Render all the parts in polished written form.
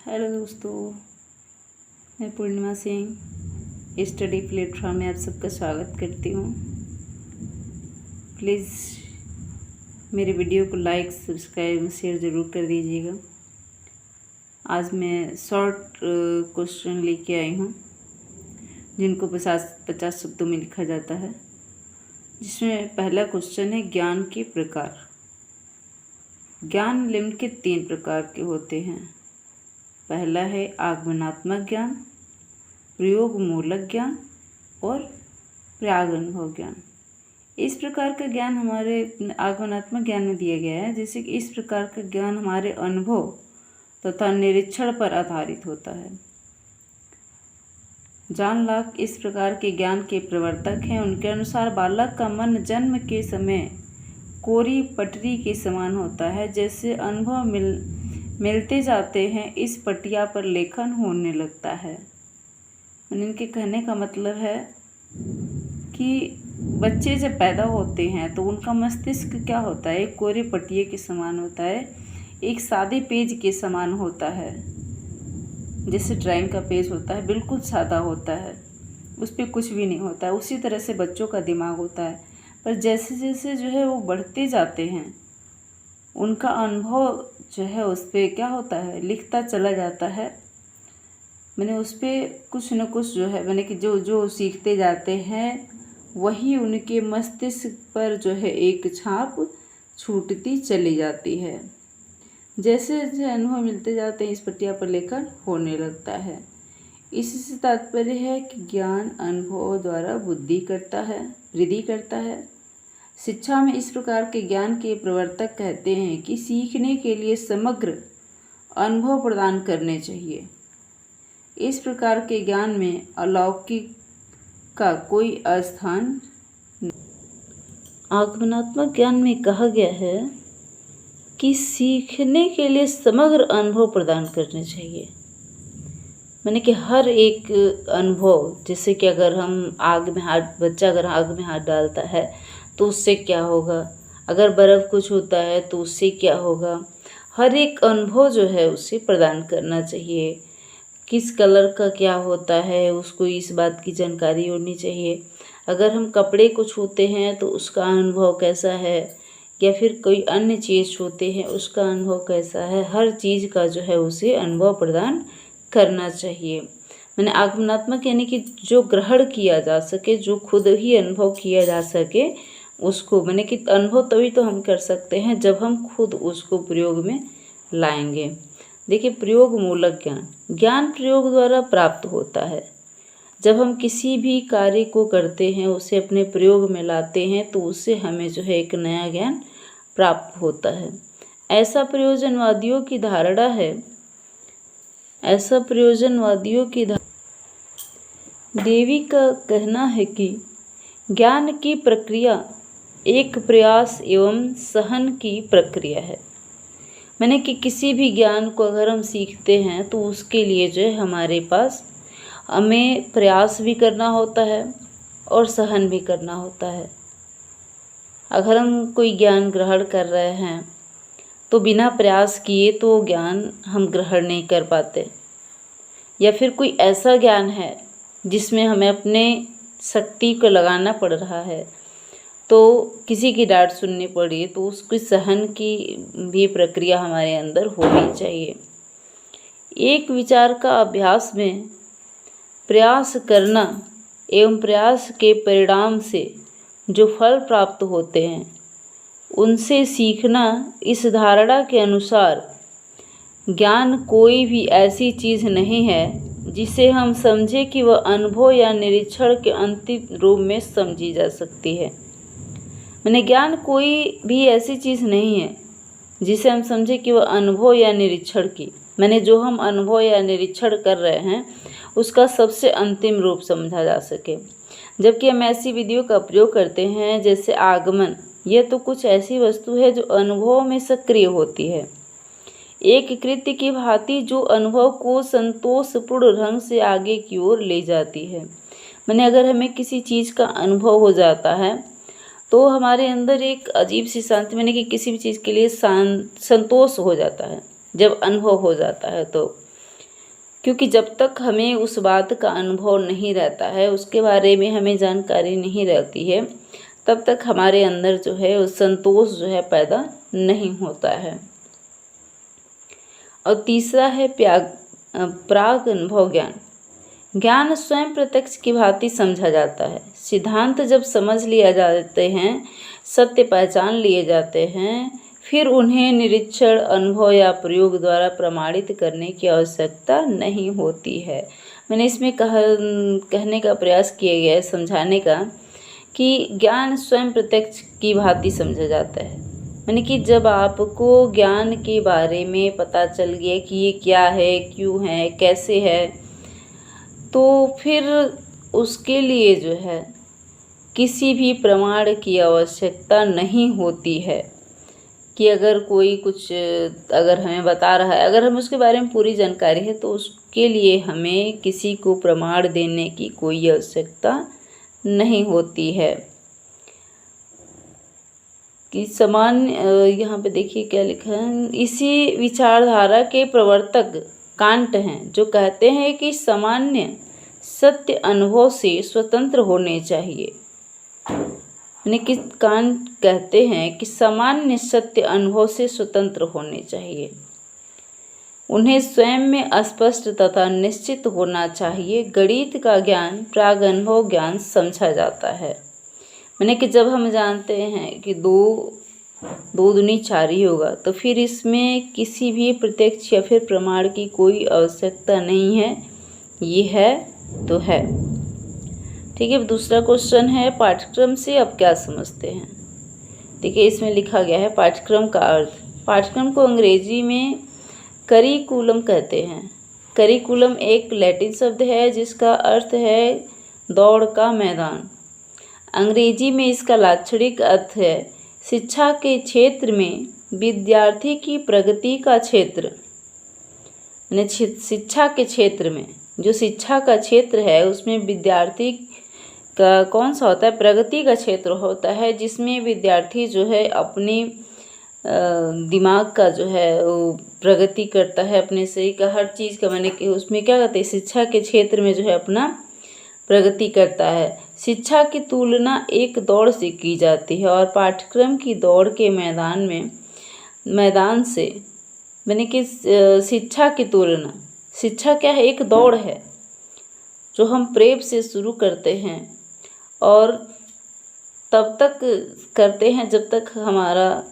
Hello दोस्तों, मैं पूर्णिमा Singh study platform में आप सबका स्वागत करती हूँ। प्लीज़ मेरे वीडियो को लाइक, सब्सक्राइब, शेयर ज़रूर कर दीजिएगा। आज मैं शॉर्ट क्वेश्चन लेके आई हूँ जिनको 50 शब्दों में लिखा जाता है, जिसमें पहला क्वेश्चन है ज्ञान के प्रकार। ज्ञान निम्नलिखित 3 प्रकार के होते हैं। पहला है आगमनात्मक ज्ञान, प्रयोग मूलक ज्ञान और प्रयागनुभव ज्ञान। इस प्रकार का ज्ञान हमारे आगमनात्मक ज्ञान में दिया गया है, जैसे कि इस प्रकार का ज्ञान हमारे अनुभव तथा निरीक्षण पर आधारित होता है। जॉन लॉक इस प्रकार के ज्ञान के प्रवर्तक हैं। उनके अनुसार बालक का मन जन्म के समय कोरी पटरी के समान होता है। जैसे अनुभव मिलते जाते हैं, इस पटिया पर लेखन होने लगता है। इनके कहने का मतलब है कि बच्चे जब पैदा होते हैं तो उनका मस्तिष्क क्या होता है, एक कोरे पटिये के समान होता है, एक सादे पेज के समान होता है। जैसे ड्राइंग का पेज होता है, बिल्कुल सादा होता है, उस पर कुछ भी नहीं होता है। उसी तरह से बच्चों का दिमाग होता है। पर जैसे जैसे जो है वो बढ़ते जाते हैं, उनका अनुभव जो है उस पर क्या होता है, लिखता चला जाता है। मैंने उस पर कुछ न कुछ जो है, मैंने कि जो जो सीखते जाते हैं वही उनके मस्तिष्क पर जो है एक छाप छूटती चली जाती है। जैसे जैसे अनुभव मिलते जाते हैं, इस पटिया पर लेखन होने लगता है। इससे तात्पर्य है कि ज्ञान अनुभव द्वारा वृद्धि करता है। शिक्षा में इस प्रकार के ज्ञान के प्रवर्तक कहते हैं कि सीखने के लिए समग्र अनुभव प्रदान करने चाहिए। इस प्रकार के ज्ञान में अलौकिक का कोई स्थान नहीं। आगमनात्मक ज्ञान में कहा गया है कि सीखने के लिए समग्र अनुभव प्रदान करने चाहिए। मैंने कि हर एक अनुभव, जैसे कि अगर हम बच्चा अगर आग में हाथ डालता है तो उससे क्या होगा, अगर बर्फ़ कुछ होता है तो उससे क्या होगा, हर एक अनुभव जो है उसे प्रदान करना चाहिए। किस कलर का क्या होता है, उसको इस बात की जानकारी होनी चाहिए। अगर हम कपड़े को छूते हैं तो उसका अनुभव कैसा है, या फिर कोई अन्य चीज़ छूते हैं उसका अनुभव कैसा है, हर चीज़ का जो है उसे अनुभव प्रदान करना चाहिए। मैंने आगमनात्मक यानी कि जो ग्रहण किया जा सके, जो खुद ही अनुभव किया जा सके, उसको मैंने कि अनुभव तभी तो हम कर सकते हैं जब हम खुद उसको प्रयोग में लाएंगे। देखिए, प्रयोग मूलक ज्ञान प्रयोग द्वारा प्राप्त होता है। जब हम किसी भी कार्य को करते हैं, उसे अपने प्रयोग में लाते हैं, तो उससे हमें जो है एक नया ज्ञान प्राप्त होता है। ऐसा प्रयोजनवादियों की धारणा है, देवी का कहना है कि ज्ञान की प्रक्रिया एक प्रयास एवं सहन की प्रक्रिया है। मैंने कि किसी भी ज्ञान को अगर हम सीखते हैं तो उसके लिए जो है हमारे पास हमें प्रयास भी करना होता है और सहन भी करना होता है। अगर हम कोई ज्ञान ग्रहण कर रहे हैं तो बिना प्रयास किए तो ज्ञान हम ग्रहण नहीं कर पाते। या फिर कोई ऐसा ज्ञान है जिसमें हमें अपने शक्ति को लगाना पड़ रहा है, तो किसी की डांट सुननी पड़ी, तो उसकी सहन की भी प्रक्रिया हमारे अंदर होनी चाहिए। एक विचार का अभ्यास में प्रयास करना एवं प्रयास के परिणाम से जो फल प्राप्त होते हैं उनसे सीखना। इस धारणा के अनुसार ज्ञान कोई भी ऐसी चीज़ नहीं है जिसे हम समझे कि वह अनुभव या निरीक्षण के अंतिम रूप में समझी जा सकती है। मैंने ज्ञान कोई भी ऐसी चीज़ नहीं है जिसे हम समझे कि वह अनुभव या निरीक्षण की, मैंने जो हम अनुभव या निरीक्षण कर रहे हैं उसका सबसे अंतिम रूप समझा जा सके। जबकि हम ऐसी विधियों का प्रयोग करते हैं जैसे आगमन, यह तो कुछ ऐसी वस्तु है जो अनुभव में सक्रिय होती है, एक कृत्य की भांति जो अनुभव को संतोषपूर्ण ढंग से आगे की ओर ले जाती है। मैंने अगर हमें किसी चीज़ का अनुभव हो जाता है तो हमारे अंदर एक अजीब सी शांति, मैंने कि किसी भी चीज़ के लिए संतोष हो जाता है जब अनुभव हो जाता है। तो क्योंकि जब तक हमें उस बात का अनुभव नहीं रहता है, उसके बारे में हमें जानकारी नहीं रहती है, तब तक हमारे अंदर जो है उस संतोष जो है पैदा नहीं होता है। और तीसरा है प्राग अनुभव ज्ञान। ज्ञान स्वयं प्रत्यक्ष की भांति समझा जाता है। सिद्धांत जब समझ लिया जाते हैं, सत्य पहचान लिए जाते हैं, फिर उन्हें निरीक्षण, अनुभव या प्रयोग द्वारा प्रमाणित करने की आवश्यकता नहीं होती है। मैंने इसमें कहने का प्रयास किया गया है, समझाने का, कि ज्ञान स्वयं प्रत्यक्ष की भांति समझा जाता है। मैंने कि जब आपको ज्ञान के बारे में पता चल गया कि ये क्या है, क्यों है, कैसे है, तो फिर उसके लिए जो है किसी भी प्रमाण की आवश्यकता नहीं होती है कि अगर कोई कुछ अगर हमें बता रहा है, अगर हमें उसके बारे में पूरी जानकारी है, तो उसके लिए हमें किसी को प्रमाण देने की कोई आवश्यकता नहीं होती है। कि सामान्य, यहाँ पे देखिए क्या लिखा है, इसी विचारधारा के प्रवर्तक कांट हैं, जो कहते हैं कि सामान्य सत्य अनुभव से स्वतंत्र होने चाहिए। यानी कि कांट कहते हैं कि सामान्य सत्य अनुभव से स्वतंत्र होने चाहिए। उन्हें स्वयं में स्पष्ट तथा निश्चित होना चाहिए। गणित का ज्ञान प्राग अनुभव ज्ञान समझा जाता है। मैंने कि जब हम जानते हैं कि दो दूनी 4 ही होगा, तो फिर इसमें किसी भी प्रत्यक्ष या फिर प्रमाण की कोई आवश्यकता नहीं है, ये है तो है। ठीक है, दूसरा क्वेश्चन है, पाठ्यक्रम से अब क्या समझते हैं। देखिए इसमें लिखा गया है पाठ्यक्रम का अर्थ। पाठ्यक्रम को अंग्रेजी में करिकुलम कहते हैं। करिकुलम एक लैटिन शब्द है जिसका अर्थ है दौड़ का मैदान। अंग्रेजी में इसका लाक्षणिक अर्थ है शिक्षा के क्षेत्र में विद्यार्थी की प्रगति का क्षेत्र। शिक्षा के क्षेत्र में, जो शिक्षा का क्षेत्र है उसमें विद्यार्थी का कौन सा होता है, प्रगति का क्षेत्र होता है, जिसमें विद्यार्थी जो है अपनी दिमाग का जो है वो प्रगति करता है, अपने शरीर का हर चीज़ का, मैंने कि उसमें क्या कहते हैं, शिक्षा के क्षेत्र में जो है अपना प्रगति करता है। शिक्षा की तुलना एक दौड़ से की जाती है और पाठ्यक्रम की दौड़ के मैदान से, मैंने कि शिक्षा की तुलना, शिक्षा क्या है, एक दौड़ है जो हम प्रेप से शुरू करते हैं और तब तक करते हैं जब तक हमारा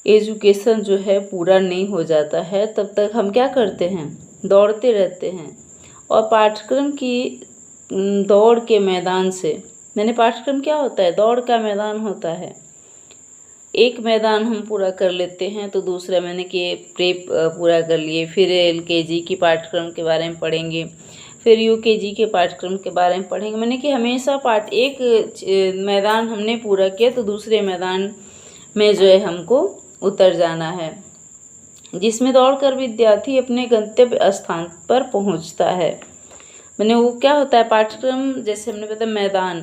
एजुकेशन जो है पूरा नहीं हो जाता है, तब तक हम क्या करते हैं, दौड़ते रहते हैं। और पाठ्यक्रम की दौड़ के मैदान से, मैंने पाठ्यक्रम क्या होता है, दौड़ का मैदान होता है। एक मैदान हम पूरा कर लेते हैं तो दूसरा, मैंने कि प्रेप पूरा कर लिए, फिर LKG की पाठ्यक्रम के बारे में पढ़ेंगे, फिर UKG के पाठ्यक्रम के बारे में पढ़ेंगे। मैंने कि हमेशा एक मैदान हमने पूरा किया तो दूसरे मैदान में जो है हमको उतर जाना है, जिसमें दौड़कर विद्यार्थी अपने गंतव्य स्थान पर पहुंचता है। मैंने वो क्या होता है, पाठ्यक्रम जैसे हमने बताया मैदान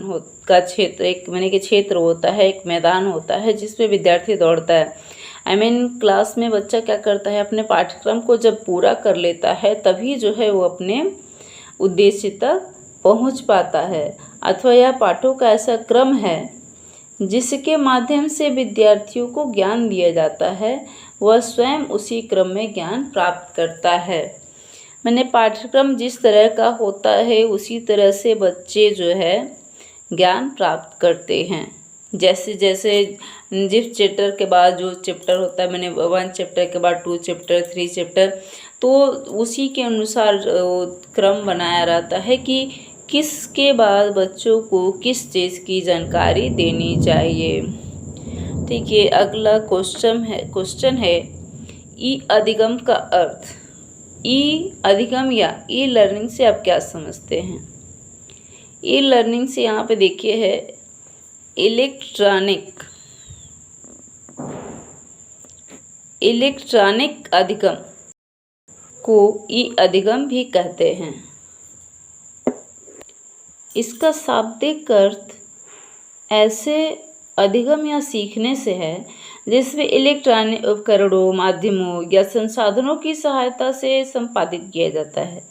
का क्षेत्र, एक मैंने कि क्षेत्र होता है, एक मैदान होता है जिसमें विद्यार्थी दौड़ता है। क्लास में बच्चा क्या करता है, अपने पाठ्यक्रम को जब पूरा कर लेता है तभी जो है वो अपने उद्देश्य तक पहुंच पाता है। अथवा यह पाठों का ऐसा क्रम है जिसके माध्यम से विद्यार्थियों को ज्ञान दिया जाता है, वह स्वयं उसी क्रम में ज्ञान प्राप्त करता है। मैंने पाठ्यक्रम जिस तरह का होता है उसी तरह से बच्चे जो है ज्ञान प्राप्त करते हैं। जैसे जैसे जिस चैप्टर के बाद जो चैप्टर होता है, मैंने 1 चैप्टर के बाद 2 चैप्टर, 3 चैप्टर, तो उसी के अनुसार क्रम बनाया रहता है कि किसके बाद बच्चों को किस चीज़ की जानकारी देनी चाहिए। ठीक है, अगला क्वेश्चन है ई अधिगम का अर्थ। ई अधिगम या ई लर्निंग से आप क्या समझते हैं। ई लर्निंग से यहाँ पे देखिए है इलेक्ट्रॉनिक अधिगम को ई अधिगम भी कहते हैं। इसका शाब्दिक अर्थ ऐसे अधिगम या सीखने से है जिसमें इलेक्ट्रॉनिक उपकरणों, माध्यमों या संसाधनों की सहायता से संपादित किया जाता है।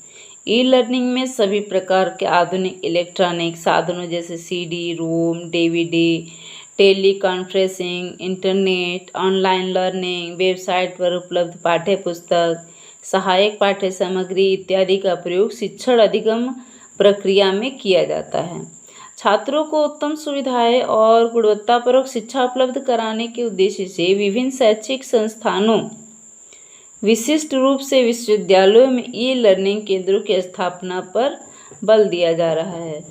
ई लर्निंग में सभी प्रकार के आधुनिक इलेक्ट्रॉनिक साधनों जैसे CD, ROM, DVD, teleconferencing, internet, online learning, website पर उपलब्ध पाठ्य पुस्तक, सहायक पाठ्य सामग्री इत्यादि का प्रयोग शिक्षण अधिगम प्रक्रिया में किया जाता है। छात्रों को उत्तम सुविधाएं और गुणवत्तापूर्वक शिक्षा उपलब्ध कराने के उद्देश्य से विभिन्न शैक्षिक संस्थानों, विशिष्ट रूप से विश्वविद्यालयों में ई लर्निंग केंद्रों की स्थापना पर बल दिया जा रहा है,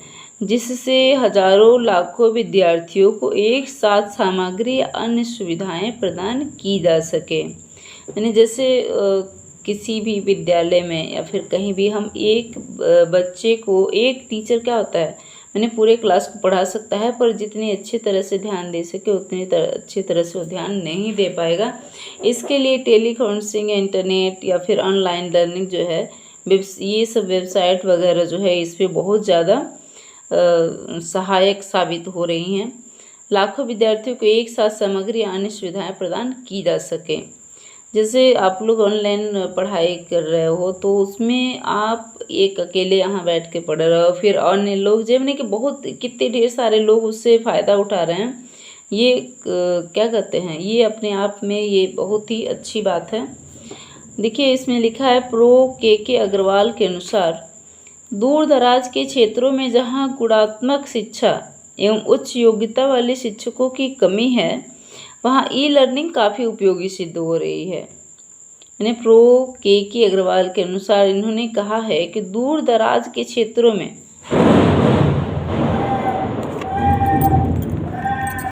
जिससे हजारों लाखों विद्यार्थियों को एक साथ सामग्री या अन्य सुविधाएं प्रदान की जा सके। यानी जैसे किसी भी विद्यालय में या फिर कहीं भी हम एक बच्चे को, एक टीचर क्या होता है, मैंने पूरे क्लास को पढ़ा सकता है, पर जितनी अच्छी तरह से ध्यान दे सके उतनी अच्छी तरह से वो ध्यान नहीं दे पाएगा। इसके लिए टेली कॉन्फ्रेंसिंग या इंटरनेट या फिर ऑनलाइन लर्निंग जो है, ये सब वेबसाइट वगैरह जो है इस पर बहुत ज़्यादा सहायक साबित हो रही हैं। लाखों विद्यार्थियों को एक साथ सामग्री अन्य सुविधाएं प्रदान की जा सके। जैसे आप लोग ऑनलाइन पढ़ाई कर रहे हो तो उसमें आप एक अकेले यहाँ बैठ के पढ़ रहे हो, फिर अन्य लोग जैसे कि बहुत कितने ढेर सारे लोग उससे फ़ायदा उठा रहे हैं। ये क्या कहते हैं, ये अपने आप में ये बहुत ही अच्छी बात है। देखिए इसमें लिखा है के अग्रवाल के अनुसार दूर दराज के क्षेत्रों में जहाँ गुणात्मक शिक्षा एवं उच्च योग्यता वाले शिक्षकों की कमी है, वहाँ ई लर्निंग काफ़ी उपयोगी सिद्ध हो रही है। यानी के अग्रवाल के अनुसार इन्होंने कहा है कि दूर दराज के क्षेत्रों में